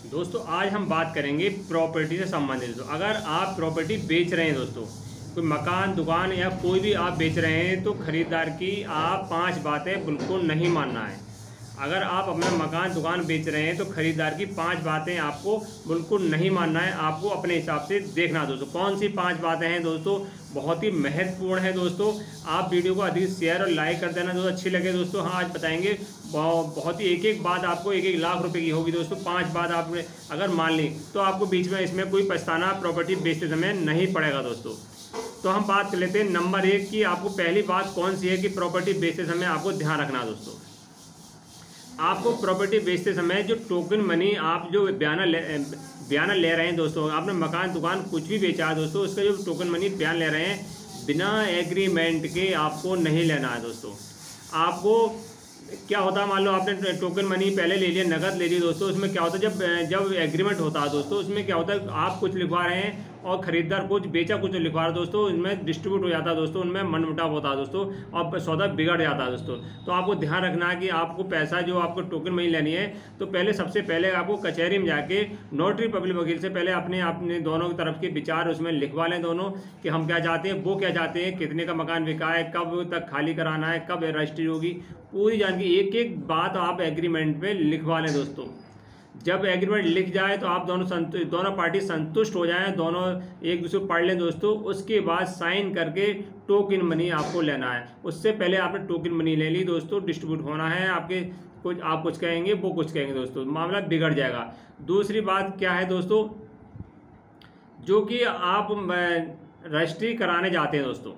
दोस्तों आज हम बात करेंगे प्रॉपर्टी से संबंधित। तो अगर आप प्रॉपर्टी बेच रहे हैं दोस्तों, कोई मकान दुकान या कोई भी आप बेच रहे हैं, तो खरीदार की आप 5 बातें बिल्कुल नहीं मानना है। अगर आप अपना मकान दुकान बेच रहे हैं तो खरीदार की 5 बातें आपको बिल्कुल नहीं मानना है, आपको अपने हिसाब से देखना। दोस्तों कौन सी 5 बातें हैं दोस्तों, बहुत ही महत्वपूर्ण है दोस्तों। आप वीडियो को अधिक शेयर और लाइक कर देना दोस्तों, अच्छी लगे दोस्तों। हाँ आज बताएंगे, बहुत ही एक बात आपको 1-1 लाख रुपए की होगी दोस्तों। 5 बात आपने अगर मान ली तो आपको बीच में इसमें कोई पछताना प्रॉपर्टी बेचते समय नहीं पड़ेगा दोस्तों। तो हम बात कर लेते हैं नंबर 1 की। आपको पहली बात कौन सी है कि प्रॉपर्टी बेचते समय आपको ध्यान रखना दोस्तों। आपको प्रॉपर्टी बेचते समय जो टोकन मनी आप जो बयाना ले रहे हैं दोस्तों, आपने मकान दुकान कुछ भी बेचा है दोस्तों, उसका जो टोकन मनी बयान ले रहे हैं बिना एग्रीमेंट के आपको नहीं लेना है दोस्तों। आपको क्या होता है, मान लो आपने टोकन मनी पहले ले लिया, नगद ले ली दोस्तों, उसमें क्या होता है जब एग्रीमेंट होता है दोस्तों, उसमें क्या होता है आप कुछ लिखवा रहे हैं और खरीदार कुछ बेचा कुछ लिखवा रहा है दोस्तों, इनमें डिस्ट्रीब्यूट हो जाता है दोस्तों, उनमें मनमुटाव होता है दोस्तों और सौदा बिगड़ जाता है दोस्तों। तो आपको ध्यान रखना है कि आपको पैसा जो आपको टोकन मनी लेनी है तो सबसे पहले आपको कचहरी में जाके नोटरी पब्लिक वकील से पहले अपने दोनों की तरफ के विचार उसमें लिखवा लें दोनों, कि हम क्या चाहते हैं वो क्या चाहते हैं, कितने का मकान बिका है, कब तक खाली कराना है, कब रजिस्ट्री होगी, पूरी जानकारी एक बात आप एग्रीमेंट में लिखवा लें दोस्तों। जब एग्रीमेंट लिख जाए तो आप दोनों पार्टी संतुष्ट हो जाएं, दोनों एक दूसरे को पढ़ लें दोस्तों, उसके बाद साइन करके टोकन मनी आपको लेना है। उससे पहले आपने टोकन मनी ले ली दोस्तों, डिस्ट्रीब्यूट होना है, आप कुछ कहेंगे वो कुछ कहेंगे दोस्तों, मामला बिगड़ जाएगा। दूसरी बात क्या है दोस्तों, जो कि आप रजिस्ट्री कराने जाते हैं दोस्तों,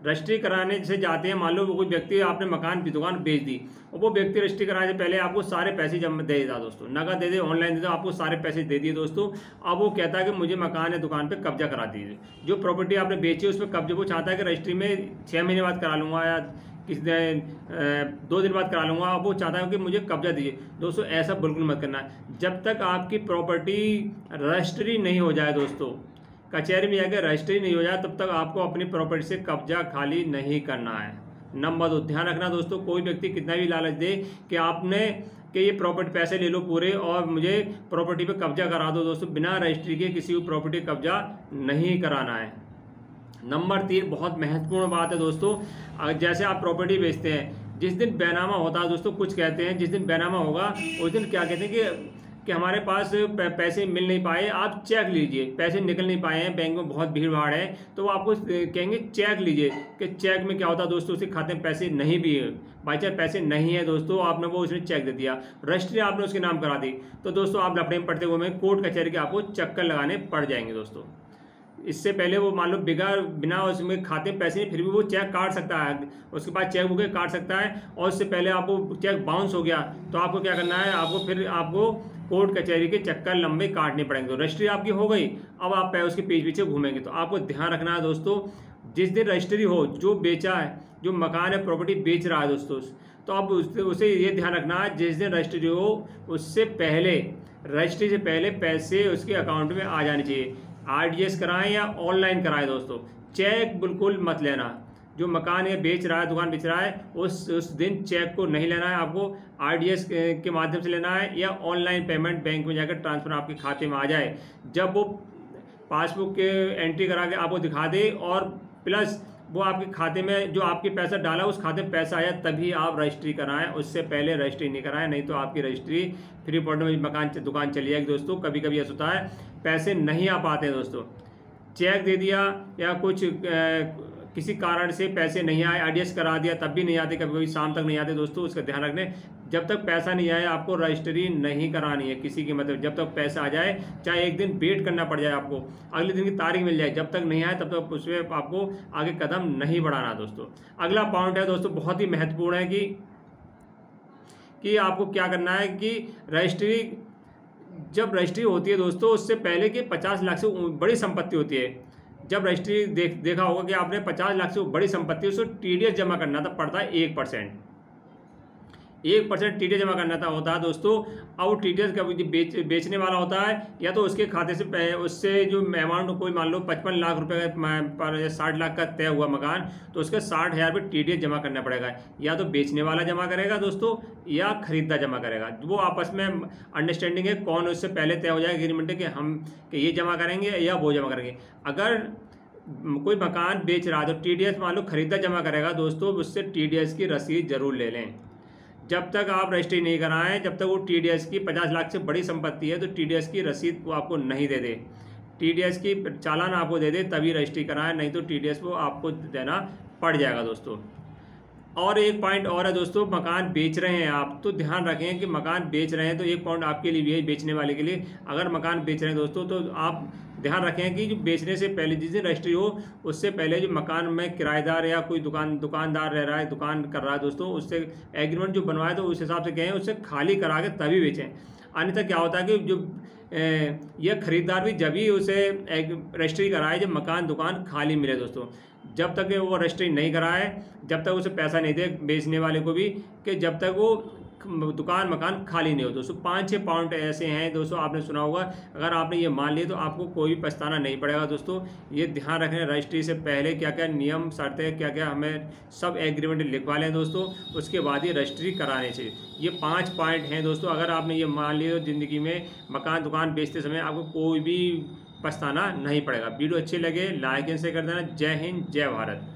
रजिस्ट्री कराने से जाते हैं, मान लो कोई व्यक्ति आपने मकान की दुकान बेच दी और वो व्यक्ति रजिस्ट्री कराने से पहले आपको सारे पैसे जमा दे देता दोस्तों, नगद दे दे, ऑनलाइन दे दे, आपको सारे पैसे दे दिए दोस्तों। अब वो कहता है कि मुझे मकान या दुकान पे कब्जा करा दीजिए, जो प्रॉपर्टी आपने बेची है उस पर कब्जे, वो चाहता है कि रजिस्ट्री में 6 महीने बाद करा लूँगा या किसी 2 दिन बाद करा लूँगा, अब वो चाहता है कि मुझे कब्जा दीजिए। दोस्तों ऐसा बिल्कुल मत करना, जब तक आपकी प्रॉपर्टी रजिस्ट्री नहीं हो जाए दोस्तों, कचहरी में जाकर रजिस्ट्री नहीं हो जाए, तब तक आपको अपनी प्रॉपर्टी से कब्जा खाली नहीं करना है। नंबर 2 ध्यान रखना दोस्तों, कोई व्यक्ति कितना भी लालच दे कि ये प्रॉपर्टी पैसे ले लो पूरे और मुझे प्रॉपर्टी पे कब्जा करा दो दोस्तों, बिना रजिस्ट्री के किसी को प्रॉपर्टी कब्जा नहीं कराना है। नंबर 3 बहुत महत्वपूर्ण बात है दोस्तों, जैसे आप प्रॉपर्टी बेचते हैं, जिस दिन बैनामा होता है दोस्तों, कुछ कहते हैं जिस दिन बैनामा होगा उस दिन क्या कहते हैं कि हमारे पास पैसे मिल नहीं पाए, आप चेक लीजिए, पैसे निकल नहीं पाए हैं, बैंक में बहुत भीड़ भाड़ है, तो वो आपको कहेंगे चेक लीजिए, कि चेक में क्या होता है दोस्तों, उसके खाते में पैसे नहीं भी है, बाई चांस पैसे नहीं है दोस्तों, आपने वो उसने चेक दे दिया, रजिस्ट्री आपने उसके नाम करा दी, तो दोस्तों आप लफड़े में पड़ते हुए में कोर्ट कचहरी के आपको चक्कर लगाने पड़ जाएंगे दोस्तों। इससे पहले वो मान लो बिना उसमें खाते में पैसे नहीं, फिर भी वो चेक काट सकता है, उसके बाद चेक बुक काट सकता है, और उससे पहले आपको चेक बाउंस हो गया तो आपको क्या करना है, आपको कोर्ट कचहरी के चक्कर लंबे काटने पड़ेंगे। तो रजिस्ट्री आपकी हो गई, अब आप उसके पीछे घूमेंगे। तो आपको ध्यान रखना है दोस्तों, जिस दिन रजिस्ट्री हो, जो बेचा है, जो मकान है प्रॉपर्टी बेच रहा है दोस्तों, तो अब उसे ये ध्यान रखना है जिस दिन रजिस्ट्री हो उससे पहले, रजिस्ट्री से पहले पैसे उसके अकाउंट में आ जाने चाहिए। RDS कराएं या ऑनलाइन कराएं दोस्तों, चेक बिल्कुल मत लेना। जो मकान ये बेच रहा है, दुकान बेच रहा है, उस दिन चेक को नहीं लेना है, आपको RDS के माध्यम से लेना है या ऑनलाइन पेमेंट बैंक में जाकर ट्रांसफर आपके खाते में आ जाए। जब वो पासबुक के एंट्री करा के आपको दिखा दे और प्लस वो आपके खाते में जो आपके पैसा डाला उस खाते में पैसा आया, तभी आप रजिस्ट्री कराएं, उससे पहले रजिस्ट्री नहीं कराएं, नहीं तो आपकी रजिस्ट्री फ्री पॉइंट में मकान दुकान चली जाएगी दोस्तों। कभी कभी ऐसा होता है पैसे नहीं आ पाते हैं दोस्तों, चेक दे दिया या कुछ किसी कारण से पैसे नहीं आए, RDS करा दिया तब भी नहीं आते, कभी कभी शाम तक नहीं आते दोस्तों। उसका ध्यान रखने, जब तक पैसा नहीं आए आपको रजिस्ट्री नहीं करानी है किसी की, मतलब जब तक पैसा आ जाए, चाहे एक दिन वेट करना पड़ जाए, आपको अगले दिन की तारीख मिल जाए, जब तक नहीं आए तब तक उसमें आपको आगे कदम नहीं बढ़ाना दोस्तों। अगला पॉइंट है दोस्तों, बहुत ही महत्वपूर्ण है कि आपको क्या करना है कि जब रजिस्ट्री होती है दोस्तों, उससे पहले कि 50 लाख से बड़ी संपत्ति होती है, जब रजिस्ट्री देखा होगा कि आपने 50 लाख से बड़ी संपत्ति, उसको TDS जमा करना पड़ता है 1%। 1% टीडीएस जमा करना था होता है दोस्तों। और टीडीएस का बेचने वाला होता है, या तो उसके खाते से उससे जो अमाउंट कोई मान लो 55 लाख रुपए पर 60 लाख का तय हुआ मकान, तो उसके 60,000 रुपये टीडीएस जमा करना पड़ेगा। या तो बेचने वाला जमा करेगा दोस्तों, या खरीददार जमा करेगा। वो आपस में अंडरस्टैंडिंग है, कौन उससे पहले तय हो जाएगा एग्रीमेंट कि हम कि ये जमा करेंगे या वो जमा करेंगे। अगर कोई मकान बेच रहा है तो टीडीएस मान लो खरीददार जमा करेगा दोस्तों, उससे टीडीएस की रसीद जरूर ले लें। जब तक आप रजिस्ट्री नहीं कराएं, जब तक वो टीडीएस की 50 लाख से बड़ी संपत्ति है तो टीडीएस की रसीद वो आपको नहीं दे दे, टीडीएस की चालान आपको दे दे तभी रजिस्ट्री कराएं, नहीं तो टीडीएस को आपको देना पड़ जाएगा दोस्तों। और एक पॉइंट और है दोस्तों, मकान बेच रहे हैं आप तो ध्यान रखें कि मकान बेच रहे हैं तो एक पॉइंट आपके लिए भी है, बेचने वाले के लिए। अगर मकान बेच रहे हैं दोस्तों तो आप ध्यान रखें कि जो बेचने से पहले जिस दिन रजिस्ट्री हो उससे पहले जो मकान में किराएदार या कोई दुकानदार रह रहा है, दुकान कर रहा है दोस्तों, उससे एग्रीमेंट जो बनवाए तो उस हिसाब से कहें, उससे खाली करा के तभी बेचें। अन्यथा क्या होता है कि जो यह खरीदार भी जब ही उसे रजिस्ट्री कराए जब मकान दुकान खाली मिले दोस्तों। जब तक वो रजिस्ट्री नहीं कराए, जब तक उसे पैसा नहीं दे बेचने वाले को भी, कि जब तक वो दुकान मकान खाली नहीं हो दोस्तों। 5-6 पॉइंट ऐसे हैं दोस्तों, आपने सुना होगा। अगर आपने ये मान लिए तो आपको कोई भी पछताना नहीं पड़ेगा दोस्तों। ये ध्यान रखें, रजिस्ट्री से पहले क्या क्या नियम शर्तें, क्या क्या हमें सब एग्रीमेंट लिखवा लें दोस्तों, उसके बाद ही रजिस्ट्री करानी चाहिए। ये 5 पॉइंट हैं दोस्तों। अगर आपने ये मान लिए तो ज़िंदगी में मकान दुकान बेचते समय आपको कोई भी पछताना नहीं पड़ेगा। वीडियो अच्छे लगे लाइक एंड शेयर कर देना। जय हिंद, जय भारत।